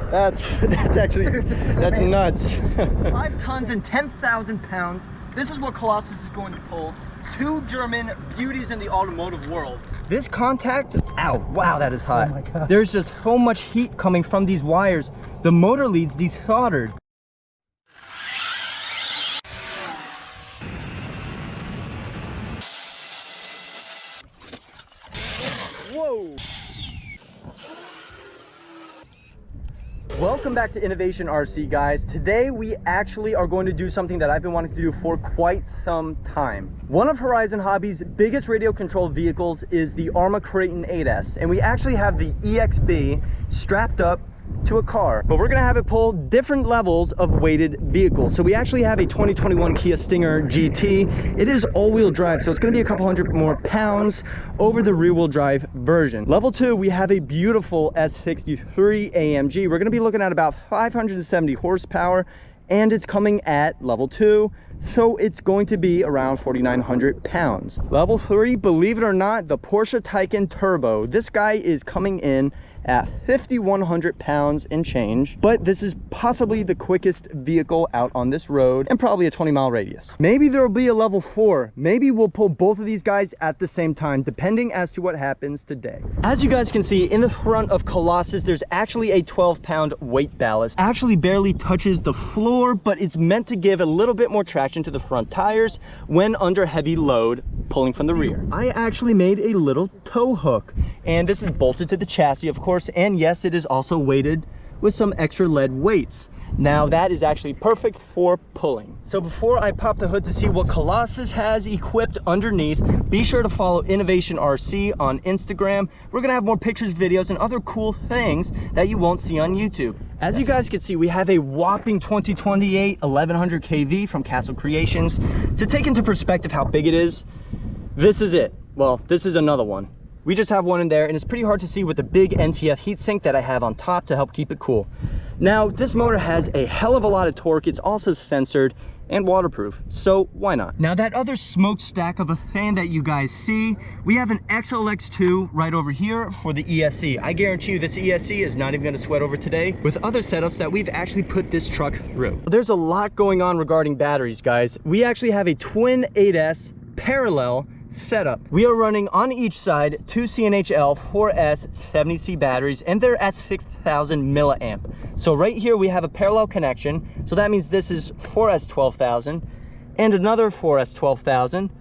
That's actually, dude, that's amazing. Nuts. 5 tons and 10,000 pounds. This is what Colossus is going to pull. 2 German beauties in the automotive world. This contact, ow, wow, that is hot. Oh my God. There's just so much heat coming from these wires. The motor leads desoldered. Whoa. Welcome back to InnovationRC, guys. Today we actually are going to do something that I've been wanting to do for quite some time. One of Horizon Hobby's biggest radio controlled vehicles is the Arrma Kraton 8S, and we actually have the EXB strapped up to a car, but we're gonna have it pull different levels of weighted vehicles. So we actually have a 2021 Kia Stinger GT. It is all-wheel drive, so it's gonna be a couple hundred more pounds over the rear-wheel drive version. Level 2, we have a beautiful S63 AMG. We're gonna be looking at about 570 horsepower, and it's coming at level 2, so it's going to be around 4,900 pounds. Level 3, believe it or not, the Porsche Taycan Turbo. This guy is coming in at 5,100 pounds and change, but this is possibly the quickest vehicle out on this road and probably a 20-mile radius. Maybe there will be a level 4. Maybe we'll pull both of these guys at the same time, depending as to what happens today. As you guys can see, in the front of Colossus, there's actually a 12-pound weight ballast. Actually barely touches the floor, but it's meant to give a little bit more traction to the front tires when under heavy load pulling from the rear. I actually made a little tow hook, and this is bolted to the chassis, of course, and yes, it is also weighted with some extra lead weights. Now that is actually perfect for pulling. So before I pop the hood to see what Colossus has equipped underneath, be sure to follow InnovationRC on Instagram. We're gonna have more pictures, videos, and other cool things that you won't see on YouTube. As you guys can see, we have a whopping 2028 1100 kV from Castle Creations. To take into perspective how big it is, this is it. Well, this is another one. We just have one in there, and it's pretty hard to see with the big NTF heatsink that I have on top to help keep it cool. Now, this motor has a hell of a lot of torque. It's also sensored and waterproof, so why not? Now, that other smokestack of a fan that you guys see, we have an XLX2 right over here for the ESC. I guarantee you this ESC is not even gonna sweat over today with other setups that we've actually put this truck through. There's a lot going on regarding batteries, guys. We actually have a twin 8S parallel setup. We are running on each side 2 CNHL 4S 70C batteries, and they're at 6,000 milliamp. So right here we have a parallel connection, so that means this is 4S 12,000 and another 4S 12,000,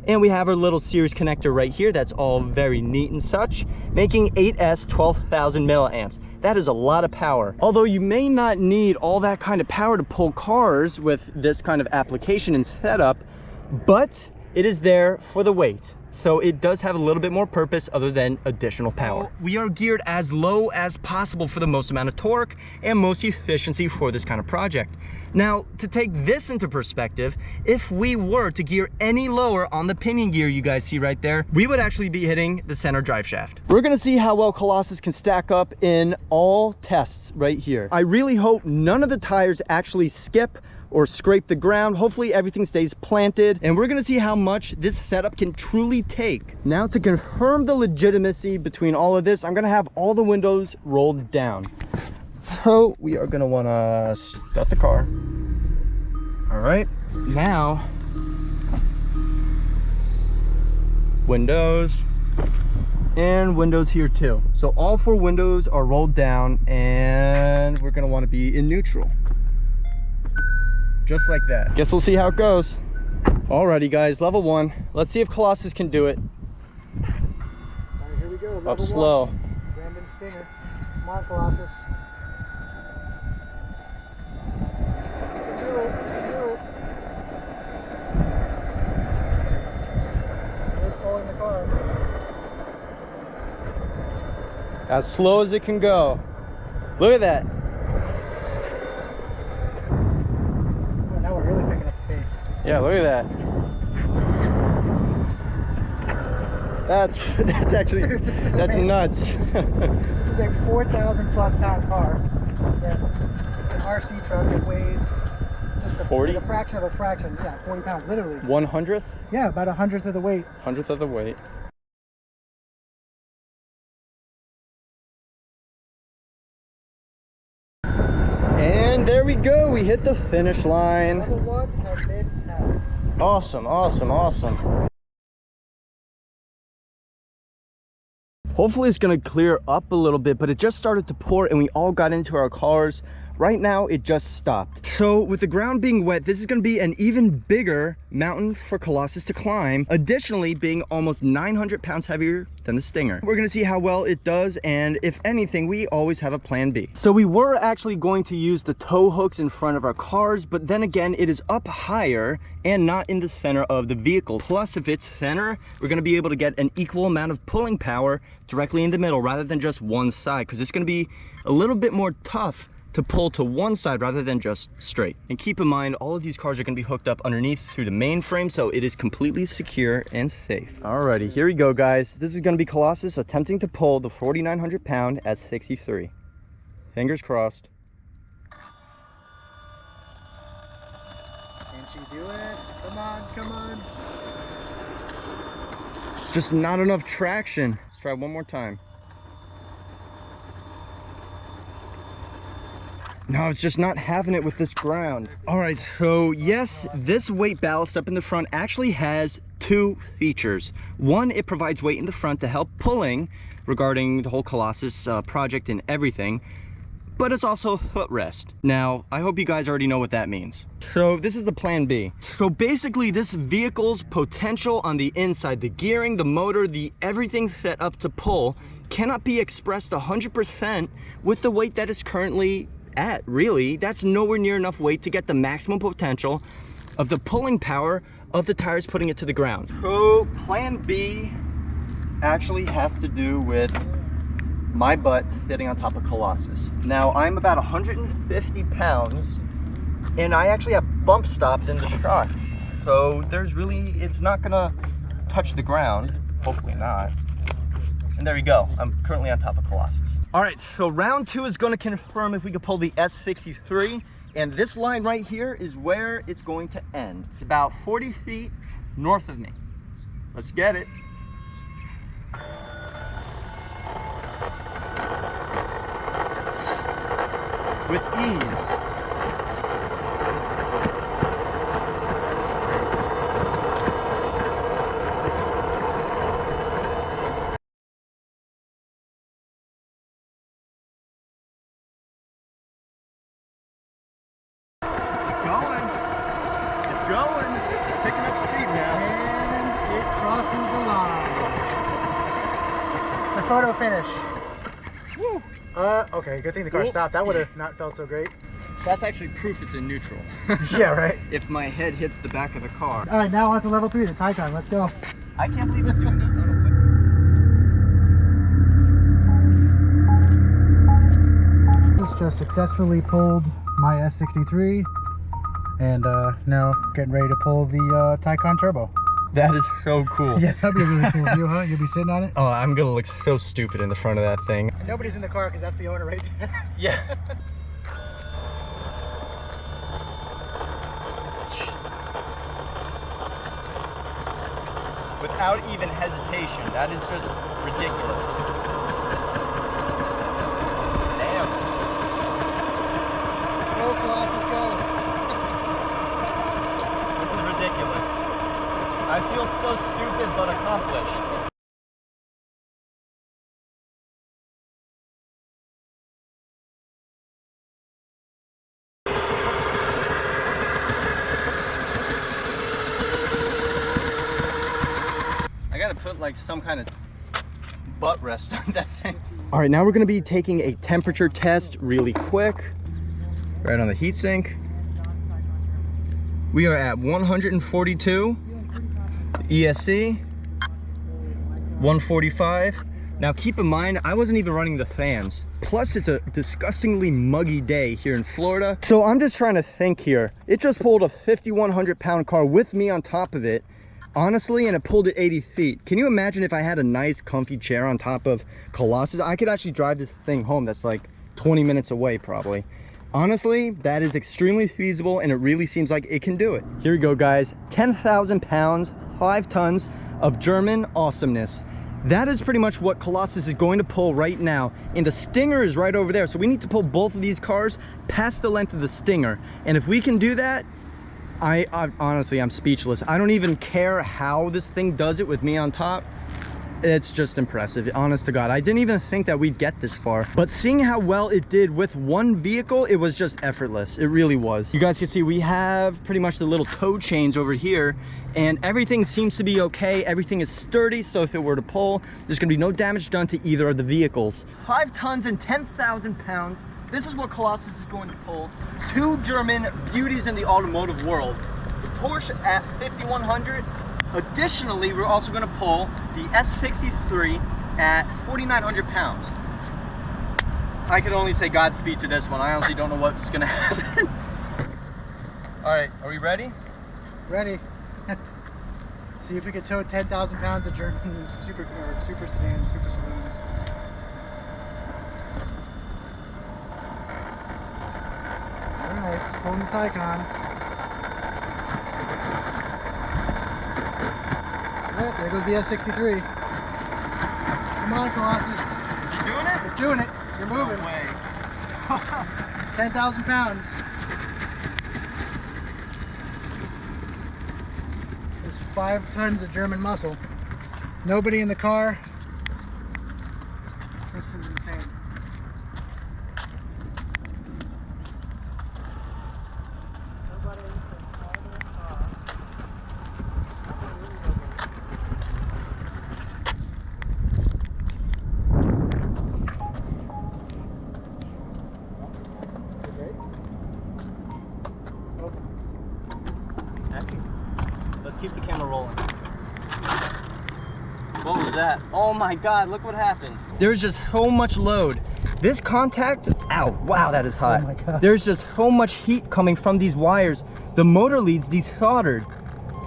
and we have our little series connector right here that's all very neat and such, making 8S 12,000 milliamps. That is a lot of power. Although you may not need all that kind of power to pull cars with this kind of application and setup, but it is there for the weight, so it does have a little bit more purpose other than additional power. We are geared as low as possible for the most amount of torque and most efficiency for this kind of project. Now, to take this into perspective, if we were to gear any lower on the pinion gear you guys see right there, we would actually be hitting the center drive shaft. We're gonna see how well Colossus can stack up in all tests right here. I really hope none of the tires actually skip or scrape the ground. Hopefully everything stays planted, and we're gonna see how much this setup can truly take. Now, to confirm the legitimacy between all of this, I'm gonna have all the windows rolled down. So we are gonna wanna start the car. All right, now, windows, and windows here too. So all 4 windows are rolled down, and we're gonna wanna be in neutral. Just like that. Guess we'll see how it goes. Alrighty guys, level 1. Let's see if Colossus can do it. Alright, here we go. Level Up slow. 1. Brandon Stinger. Come on, Colossus. You can do it. You can do it. There's pulling the car. As slow as it can go. Look at that. Now we're really picking up the pace. Yeah, look at that. That's actually, dude, this is that's amazing. nuts. This is a 4,000 plus pound car. Yeah. An RC truck that weighs just a 40? like a fraction of a fraction. Yeah, 40 pounds, literally. 1/100th? Yeah, about 100th of the weight. 100th of the weight. go, we hit the finish line. Level 1 and mid-pass. Awesome, awesome, awesome. Hopefully it's gonna clear up a little bit, but it just started to pour and we all got into our cars. Right now, it just stopped. So with the ground being wet, this is gonna be an even bigger mountain for Colossus to climb. Additionally, being almost 900 pounds heavier than the Stinger. We're gonna see how well it does, and if anything, we always have a plan B. So we were actually going to use the tow hooks in front of our cars, but then again, it is up higher and not in the center of the vehicle. Plus, if it's center, we're gonna be able to get an equal amount of pulling power directly in the middle rather than just one side, because it's gonna be a little bit more tough to pull to one side rather than just straight. And keep in mind, all of these cars are gonna be hooked up underneath through the main frame, so it is completely secure and safe. Alrighty, here we go, guys. This is gonna be Colossus attempting to pull the 4,900 pound at 63. Fingers crossed. Can she do it? Come on, come on. It's just not enough traction. Let's try one more time. No, it's just not having it with this ground. All right, so yes, this weight ballast up in the front actually has two features. One, it provides weight in the front to help pulling regarding the whole Colossus project and everything, but it's also a footrest. Now, I hope you guys already know what that means. So this is the plan B. So basically this vehicle's potential on the inside, the gearing, the motor, the everything set up to pull cannot be expressed 100% with the weight that is currently at. Really, that's nowhere near enough weight to get the maximum potential of the pulling power of the tires putting it to the ground. So plan B actually has to do with my butt sitting on top of Colossus. Now I'm about 150 pounds and I actually have bump stops in the shocks, so there's really, it's not gonna touch the ground, hopefully not. And there you go, I'm currently on top of Colossus. All right, so round two is gonna confirm if we can pull the S63, and this line right here is where it's going to end. It's about 40 feet north of me. Let's get it. With ease. Photo finish. Woo. Okay, good thing the car stopped. That would have not felt so great. That's actually proof it's in neutral. Yeah, right. If my head hits the back of the car. All right, now on to level 3, the Taycan. Let's go. I can't believe it's doing this on a This just successfully pulled my S63, and now getting ready to pull the Taycan Turbo. That is so cool. Yeah, that'd be a really cool view, huh? You'll be sitting on it? Oh, I'm gonna look so stupid in the front of that thing. Nobody's in the car because that's the owner right there. Yeah. Without even hesitation, that is just ridiculous. Damn. Go, Colossus, go. This is ridiculous. I feel so stupid but accomplished. I gotta put like some kind of butt rest on that thing. All right, now we're gonna be taking a temperature test really quick. Right on the heatsink. We are at 142. ESC 145. Now keep in mind, I wasn't even running the fans. Plus it's a disgustingly muggy day here in Florida. So I'm just trying to think here. It just pulled a 5,100 pound car with me on top of it, honestly, and it pulled it 80 feet. Can you imagine if I had a nice comfy chair on top of Colossus? I could actually drive this thing home. That's like 20 minutes away probably. Honestly, that is extremely feasible and it really seems like it can do it. Here we go, guys. 10,000 pounds, 5 tons of German awesomeness. That is pretty much what Colossus is going to pull right now. And the Stinger is right over there. So we need to pull both of these cars past the length of the Stinger. And if we can do that, I honestly, I'm speechless. I don't even care how this thing does it with me on top. It's just impressive, honest to God. I didn't even think that we'd get this far, but seeing how well it did with one vehicle, it was just effortless. It really was. You guys can see we have pretty much the little tow chains over here, and everything seems to be okay. Everything is sturdy, so if it were to pull, there's gonna be no damage done to either of the vehicles. 5 tons and 10,000 pounds. This is what Colossus is going to pull. 2 German beauties in the automotive world. The Porsche at 5100. Additionally, we're also going to pull the S63 at 4,900 pounds. I could only say Godspeed to this one. I honestly don't know what's going to happen. All right, are we ready? Ready. See if we can tow 10,000 pounds of German super sedans, super saloons. All right, it's pulling the Taycan. There goes the S63. Come on, Colossus. Is he doing it? It's doing it. You're moving. No way. 10,000 pounds. There's 5 tons of German muscle. Nobody in the car. This is insane. Nobody in the car. Let's keep the camera rolling. What was that? Oh my God, look what happened. There's just so much load. This contact, ow, wow, that is hot. Oh my God. There's just so much heat coming from these wires. The motor leads desoldered.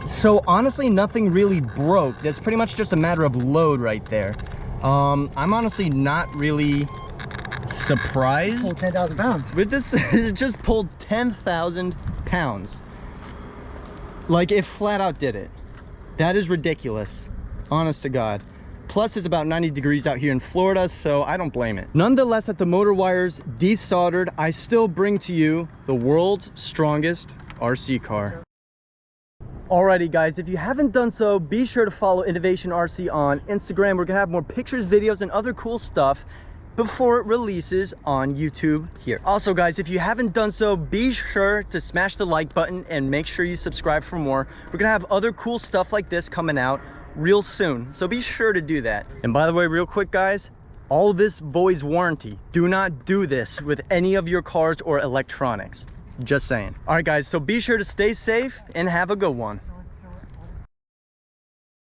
So honestly, nothing really broke. That's pretty much just a matter of load right there. I'm honestly not really surprised. Oh, 10,000 pounds. With this, it just pulled 10,000 pounds. Like, it flat out did it. That is ridiculous, honest to God. Plus, it's about 90 degrees out here in Florida, so I don't blame it. Nonetheless, at the motor wires desoldered, I still bring to you the world's strongest RC car. Alrighty guys, if you haven't done so, be sure to follow InnovationRC on Instagram. We're gonna have more pictures, videos, and other cool stuff before it releases on YouTube here. Also guys, if you haven't done so, be sure to smash the like button and make sure you subscribe for more. We're gonna have other cool stuff like this coming out real soon, so be sure to do that. And by the way, real quick guys, all this voids warranty. Do not do this with any of your cars or electronics. Just saying. All right guys, so be sure to stay safe and have a good one.